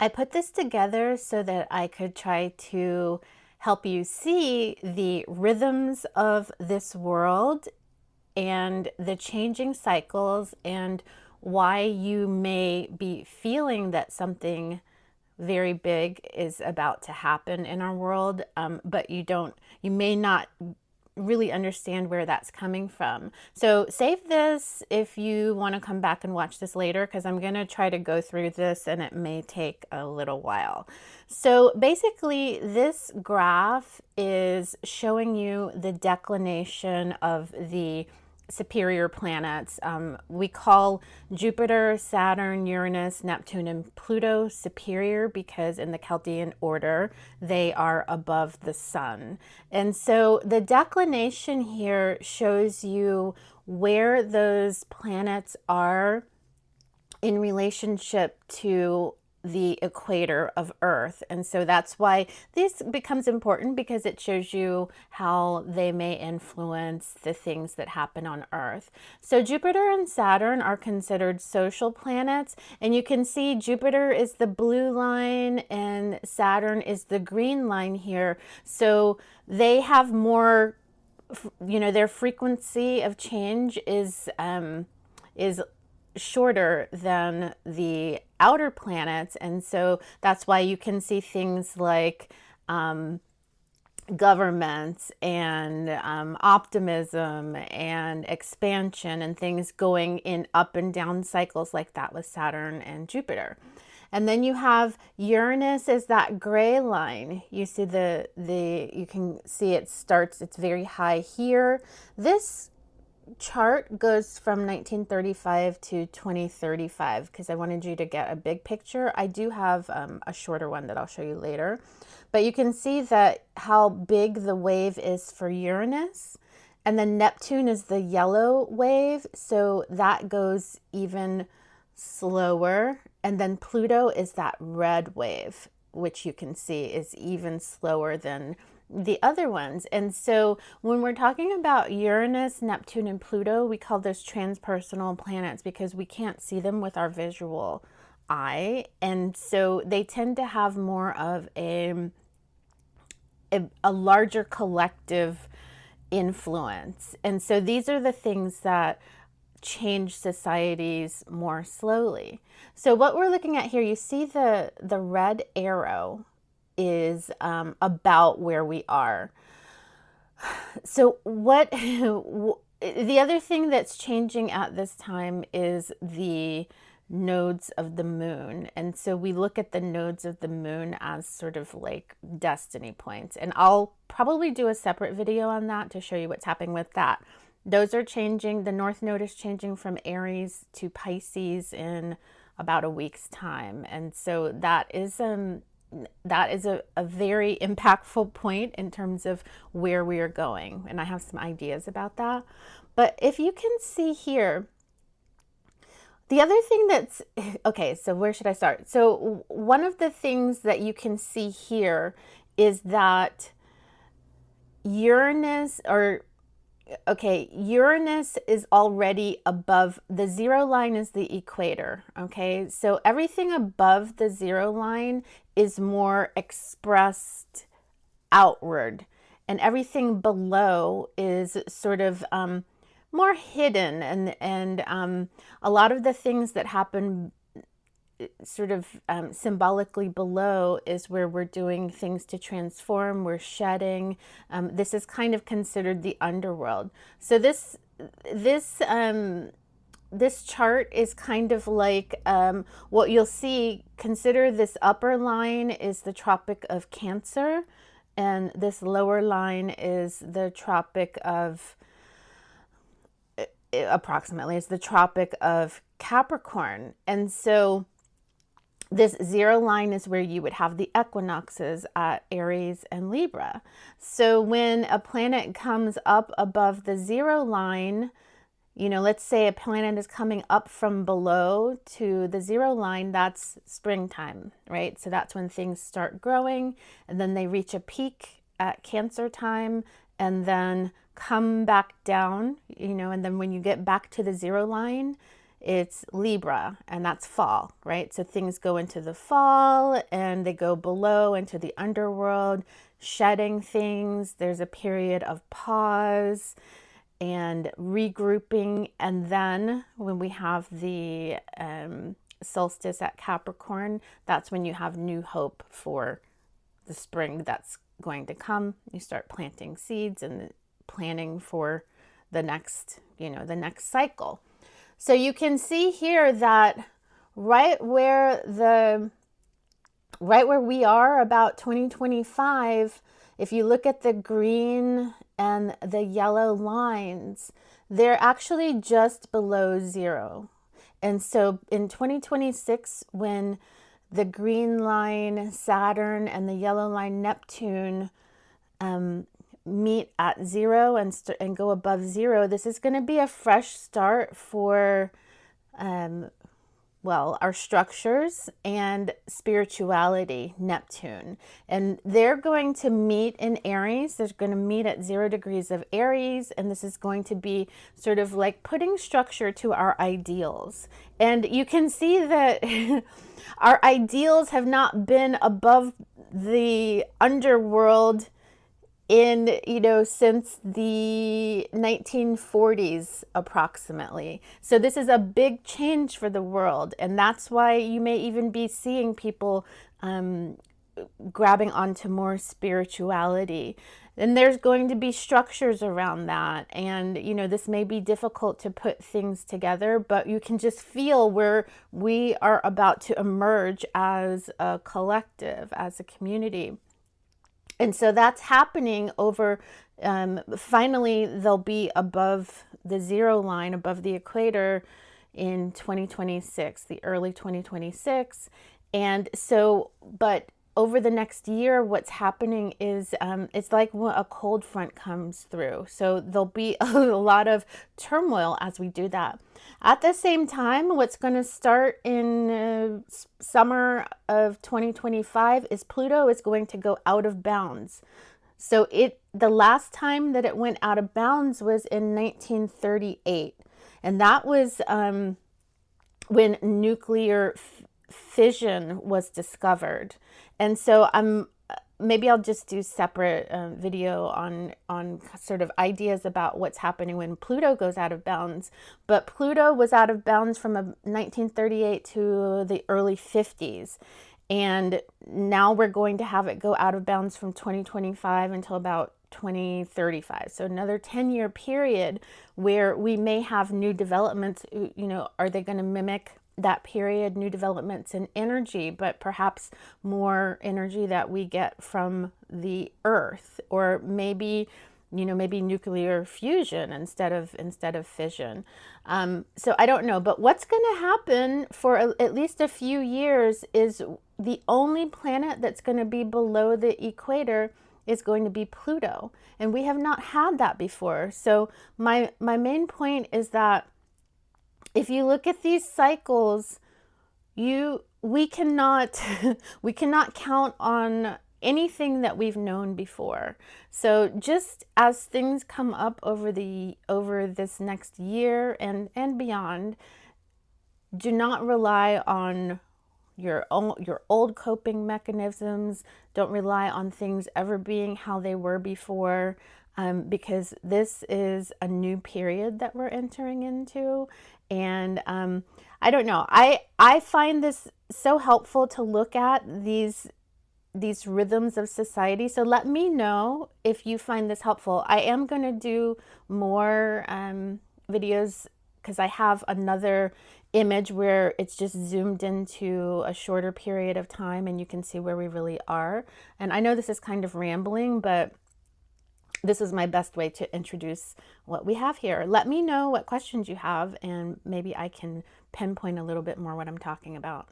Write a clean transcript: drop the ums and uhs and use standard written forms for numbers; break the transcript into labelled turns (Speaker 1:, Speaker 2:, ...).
Speaker 1: I put this together so that I could try to help you see the rhythms of this world and the changing cycles and why you may be feeling that something very big is about to happen in our world, but you may not really understand where that's coming from. So save this if you want to come back and watch this later, because I'm going to try to go through this and it may take a little while. So basically, this graph is showing you the declination of the superior planets. We call Jupiter, Saturn, Uranus, Neptune, and Pluto superior because in the Chaldean order, they are above the sun. And so the declination here shows you where those planets are in relationship to the equator of Earth. And so that's why this becomes important, because it shows you how they may influence the things that happen on Earth. So Jupiter and Saturn are considered social planets, and you can see Jupiter is the blue line and Saturn is the green line here. So they have more, their frequency of change is shorter than the outer planets, and so that's why you can see things like governments and optimism and expansion and things going in up and down cycles like that with Saturn and Jupiter. And then you have Uranus is that gray line. You see you can see it's very high here. This chart goes from 1935 to 2035 because I wanted you to get a big picture. I do have a shorter one that I'll show you later, but you can see that how big the wave is for Uranus, and then Neptune is the yellow wave, so that goes even slower, and then Pluto is that red wave, which you can see is even slower than the other ones. And so when we're talking about Uranus, Neptune, and Pluto, we call those transpersonal planets because we can't see them with our visual eye. And so they tend to have more of a larger collective influence. And so these are the things that change societies more slowly. So what we're looking at here, you see the red arrow is about where we are. So what the other thing that's changing at this time is the nodes of the moon. And so we look at the nodes of the moon as sort of like destiny points. And I'll probably do a separate video on that to show you what's happening with that. Those are changing. The North Node is changing from Aries to Pisces in about a week's time. And so that is a very impactful point in terms of where we are going. And I have some ideas about that. But if you can see here, the other thing that's, okay, so where should I start? So one of the things that you can see here is that Uranus is already above the zero line is the equator. Okay, so everything above the zero line is more expressed outward, and everything below is sort of more hidden, and a lot of the things that happen sort of symbolically below is where we're doing things to transform, we're shedding. This is kind of considered the underworld. So this chart is kind of like what you'll see. Consider this upper line is the Tropic of Cancer, and this lower line is the Tropic of approximately is the Tropic of Capricorn. And so this zero line is where you would have the equinoxes at Aries and Libra. So when a planet comes up above the zero line, let's say a planet is coming up from below to the zero line, that's springtime, right? So that's when things start growing, and then they reach a peak at Cancer time and then come back down, and then when you get back to the zero line, it's Libra, and that's fall, right? So things go into the fall and they go below into the underworld, shedding things. There's a period of pause and regrouping. And then when we have the solstice at Capricorn, that's when you have new hope for the spring that's going to come. You start planting seeds and planning for the next, the next cycle. So you can see here that right where we are about 2025, if you look at the green and the yellow lines, they're actually just below zero. And so in 2026, when the green line Saturn and the yellow line Neptune meet at zero and go above zero, this is going to be a fresh start for our structures and spirituality, Neptune. And they're going to meet in Aries. They're going to meet at 0 degrees of Aries. And this is going to be sort of like putting structure to our ideals. And you can see that our ideals have not been above the underworld since the 1940s approximately. So this is a big change for the world. And that's why you may even be seeing people grabbing onto more spirituality. And there's going to be structures around that. And, this may be difficult to put things together, but you can just feel where we are about to emerge as a collective, as a community. And so that's happening over, finally, they'll be above the zero line, above the equator in 2026, the early 2026. And so, but over the next year, what's happening is it's like a cold front comes through. So there'll be a lot of turmoil as we do that. At the same time, what's going to start in summer of 2025 is Pluto is going to go out of bounds. So the last time that it went out of bounds was in 1938. And that was when nuclear fission was discovered. And so maybe I'll just do separate video on sort of ideas about what's happening when Pluto goes out of bounds. But Pluto was out of bounds from 1938 to the early 50s. And now we're going to have it go out of bounds from 2025 until about 2035. So another 10-year period where we may have new developments. Are they going to mimic that period, new developments in energy, but perhaps more energy that we get from the earth, or maybe nuclear fusion instead of fission. So I don't know, but what's going to happen for at least a few years is the only planet that's going to be below the equator is going to be Pluto. And we have not had that before. So my main point is that if you look at these cycles, we cannot count on anything that we've known before. So just as things come up over this next year and beyond, do not rely on your old coping mechanisms. Don't rely on things ever being how they were before. Because this is a new period that we're entering into. And I don't know. I find this so helpful to look at these rhythms of society. So let me know if you find this helpful. I am going to do more videos because I have another image where it's just zoomed into a shorter period of time and you can see where we really are. And I know this is kind of rambling, but this is my best way to introduce what we have here. Let me know what questions you have, and maybe I can pinpoint a little bit more what I'm talking about.